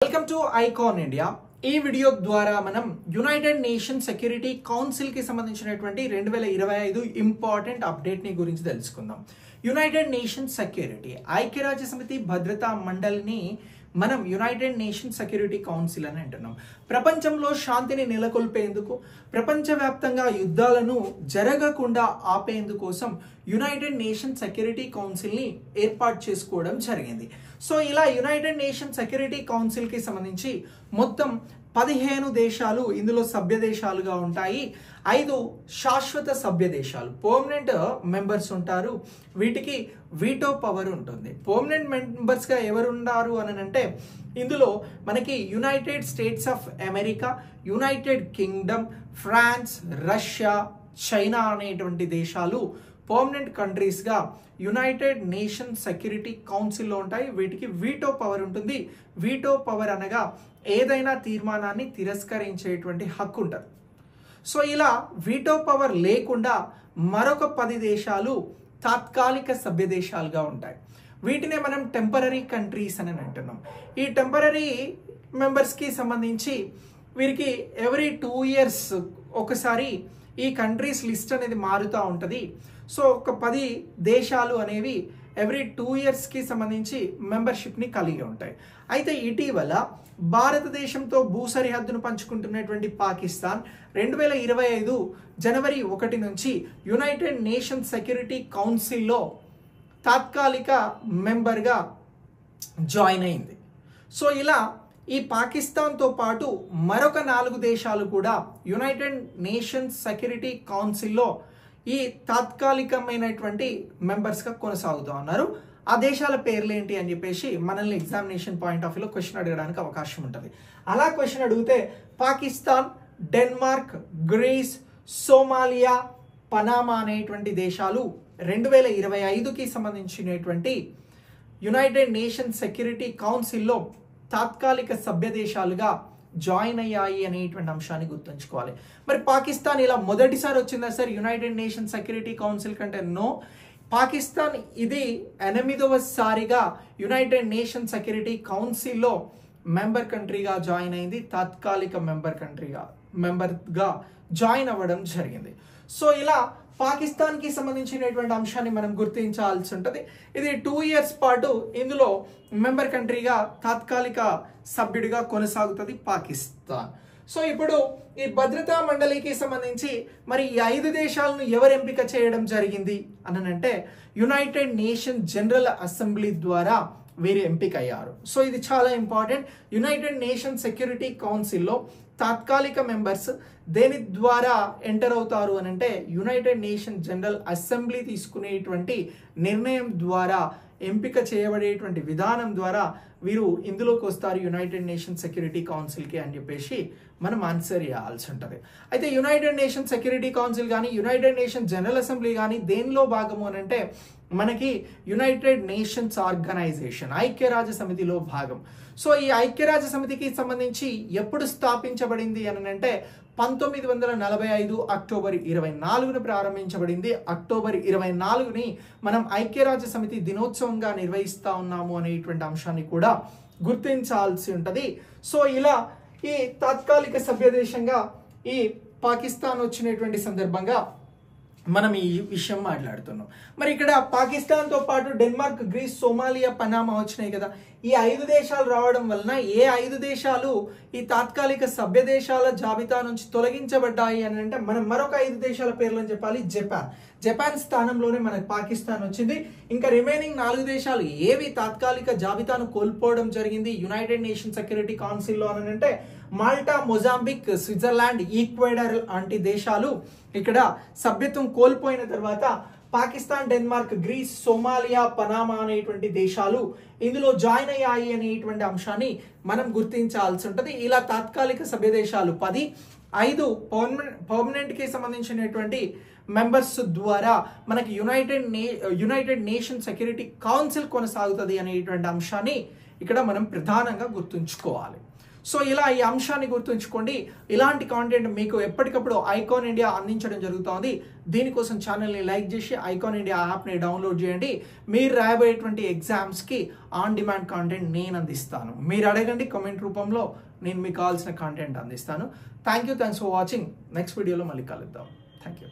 Welcome to icon India. ఈ video ద్వారా మనం యునైటెడ్ నేషన్ సెక్యూరిటీ కౌన్సిల్ కి సంబంధించినటువంటి 2025 ఇంపార్టెంట్ అప్డేట్ ని గురించి తెలుసుకుందాం. యునైటెడ్ నేషన్ సెక్యూరిటీ ఐక్యరాజ్య సమితి భద్రతా మండలిని మనం యునైటెడ్ నేషన్ సెక్యూరిటీ కౌన్సిల్ అని అంటున్నాం. ప్రపంచంలో శాంతిని నెలకొల్పేందుకు, ప్రపంచవ్యాప్తంగా యుద్ధాలను జరగకుండా ఆపేందుకోసం యునైటెడ్ నేషన్ సెక్యూరిటీ కౌన్సిల్ ని ఏర్పాటు చేసుకోవడం జరిగింది. సో ఇలా యునైటెడ్ నేషన్ సెక్యూరిటీ కౌన్సిల్ కి సంబంధించి మొత్తం 15 దేశాలు ఇందులో సభ్య దేశాలుగా ఉంటాయి. 5 శాశ్వత సభ్య దేశాలు పర్మనెంట్ మెంబర్స్ ఉంటారు. వీటికి వీటో పవర్ ఉంటుంది. పర్మనెంట్ మెంబర్స్ గా ఎవరు ఉన్నారు అని అంటే ఇందులో మనకి United States of America, United Kingdom, France, Russia, China అనేటువంటి దేశాలు పర్మనెంట్ కంట్రీస్ గా యునైటెడ్ నేషన్ సెక్యూరిటీ కౌన్సిల్లో ఉంటాయి. వీటికి వీటో పవర్ ఉంటుంది. వీటో పవర్ అనగా ఏదైనా తీర్మానాన్ని తిరస్కరించేటువంటి హక్కు ఉంటుంది. సో ఇలా వీటో పవర్ లేకుండా మరొక 10 దేశాలు తాత్కాలిక సభ్య దేశాలుగా ఉంటాయి. వీటినే మనం టెంపరరీ కంట్రీస్ అని అంటున్నాం. ఈ టెంపరరీ మెంబర్స్కి సంబంధించి వీరికి ఎవ్రీ 2 years ఒకసారి ఈ కంట్రీస్ లిస్ట్ అనేది మారుతూ ఉంటుంది. సో ఒక 10 దేశాలు అనేవి ఎవ్రీ 2 years కి సంబంధించి మెంబర్షిప్ని కలిగి ఉంటాయి. అయితే ఇటీవల భారతదేశంతో భూ సరిహద్దును పంచుకుంటున్నటువంటి పాకిస్తాన్ 2025 జనవరి 1 నుంచి యునైటెడ్ నేషన్ సెక్యూరిటీ కౌన్సిల్లో తాత్కాలిక మెంబర్గా జాయిన్ అయింది. సో ఇలా ఈ పాకిస్తాన్తో పాటు మరొక 4 దేశాలు కూడా యునైటెడ్ నేషన్ సెక్యూరిటీ కౌన్సిల్లో ఈ తాత్కాలికమైనటువంటి మెంబర్స్గా కొనసాగుతూ ఉన్నారు. ఆ దేశాల పేర్లు ఏంటి అని చెప్పేసి మనల్ని ఎగ్జామినేషన్ పాయింట్ ఆఫ్ వ్యూలో క్వశ్చన్ అడగడానికి అవకాశం ఉంటుంది. అలా క్వశ్చన్ అడిగితే Pakistan, Denmark, Greece, Somalia, Panama అనేటువంటి దేశాలు 2025కి సంబంధించినటువంటి యునైటెడ్ నేషన్ సెక్యూరిటీ కౌన్సిల్లో తాత్కాలిక సభ్య దేశాలుగా జాయిన్ అయ్యాయి అనేటువంటి అంశాన్ని గుర్తుంచుకోవాలి. మరి పాకిస్తాన్ ఇలా మొదటిసారి వచ్చిందా sir United Nation security council కంటే? నో. పాకిస్తాన్ ఇది 8వసారిగా యునైటెడ్ నేషన్ సెక్యూరిటీ కౌన్సిల్లో మెంబర్ కంట్రీగా జాయిన్ అయింది. తాత్కాలిక మెంబర్గా జాయిన్ అవ్వడం జరిగింది. సో ఇలా పాకిస్తాన్కి సంబంధించినటువంటి అంశాన్ని మనం గుర్తించాల్సి ఉంటుంది. ఇది 2 years పాటు ఇందులో మెంబర్ కంట్రీగా తాత్కాలిక సభ్యుడిగా కొనసాగుతుంది పాకిస్తాన్. సో ఇప్పుడు ఈ భద్రతా మండలికి సంబంధించి మరి ఈ 5 దేశాలను ఎవరు ఎంపిక చేయడం జరిగింది అని అంటే యునైటెడ్ నేషన్ జనరల్ అసెంబ్లీ ద్వారా వీరు ఎంపిక అయ్యారు. సో ఇది చాలా ఇంపార్టెంట్. యునైటెడ్ నేషన్ సెక్యూరిటీ కౌన్సిల్లో తాత్కాలిక మెంబర్స్ దేని ద్వారా ఎంటర్ అవుతారు అని అంటే యునైటెడ్ నేషన్ జనరల్ అసెంబ్లీ తీసుకునేటువంటి నిర్ణయం ద్వారా, ఎంపిక చేయబడేటువంటి విధానం ద్వారా వీరు ఇందులోకి వస్తారు యునైటెడ్ నేషన్ సెక్యూరిటీ కౌన్సిల్కి అని చెప్పేసి మనం ఆన్సర్ చేయాల్సి ఉంటుంది. అయితే యునైటెడ్ నేషన్ సెక్యూరిటీ కౌన్సిల్ కానీ యునైటెడ్ నేషన్ జనరల్ అసెంబ్లీ కానీ దేనిలో భాగము అని అంటే మనకి యునైటెడ్ నేషన్స్ ఆర్గనైజేషన్ ఐక్యరాజ్య సమితిలో భాగం. సో ఈ ఐక్యరాజ్య సమితికి సంబంధించి ఎప్పుడు స్థాపించబడింది అని అంటే 1945 అక్టోబర్ 24ను ప్రారంభించబడింది. అక్టోబర్ 24ని మనం ఐక్యరాజ్య సమితి దినోత్సవంగా నిర్వహిస్తా ఉన్నాము అనేటువంటి అంశాన్ని కూడా గుర్తించాల్సి ఉంటుంది. సో ఇలా ఈ తాత్కాలిక సభ్య దేశంగా ఈ పాకిస్తాన్ వచ్చినటువంటి సందర్భంగా మనం ఈ విషయం మాట్లాడుతున్నాం. మరి ఇక్కడ పాకిస్తాన్తో పాటు డెన్మార్క్, గ్రీస్, సోమాలియా, పనామా వచ్చినాయి కదా. ఈ 5 దేశాలు రావడం వలన ఏ 5 దేశాలు ఈ తాత్కాలిక సభ్య దేశాల జాబితా నుంచి తొలగించబడ్డాయి అని అంటే మనం మరొక 5 దేశాల పేర్లను చెప్పాలి. జపాన్ స్థానంలోనే మనకు పాకిస్తాన్ వచ్చింది. ఇంకా రిమైనింగ్ 4 దేశాలు ఏవి తాత్కాలిక జాబితాను కోల్పోవడం జరిగింది యునైటెడ్ నేషన్ సెక్యూరిటీ కౌన్సిల్లో అని అంటే మాల్టా, మొజాంబిక్, స్విట్జర్లాండ్, ఈక్వెడార్ వంటి దేశాలు ఇక్కడ సభ్యత్వం కోల్పోయిన తర్వాత Pakistan, Denmark, Greece, Somalia, Panama అనేటువంటి దేశాలు ఇందులో జాయిన్ అయ్యాయి అనేటువంటి అంశాన్ని మనం గుర్తించాల్సి ఉంటుంది. ఇలా తాత్కాలిక సభ్య దేశాలు 10, 5 పర్మనెంట్ కి సంబంధించినటువంటి మెంబర్స్ ద్వారా మనకి యునైటెడ్ నేషన్ సెక్యూరిటీ కౌన్సిల్ కొనసాగుతుంది అనేటువంటి అంశాన్ని ఇక్కడ మనం ప్రధానంగా గుర్తుంచుకోవాలి. సో ఇలా ఈ అంశాన్ని గుర్తుంచుకోండి. ఇలాంటి కాంటెంట్ మీకు ఎప్పటికప్పుడు ఐకాన్ ఇండియా అందించడం జరుగుతోంది. దీనికోసం ఛానల్ని లైక్ చేసి ఐకాన్ ఇండియా యాప్ని డౌన్లోడ్ చేయండి. మీరు రాయబోయేటువంటి ఎగ్జామ్స్కి ఆన్ డిమాండ్ కాంటెంట్ నేను అందిస్తాను. మీరు అడగండి, కామెంట్ రూపంలో నేను మీకు కావాల్సిన కాంటెంట్ అందిస్తాను. Thanks for watching. నెక్స్ట్ వీడియోలో మళ్ళీ కలుద్దాం. Thank you.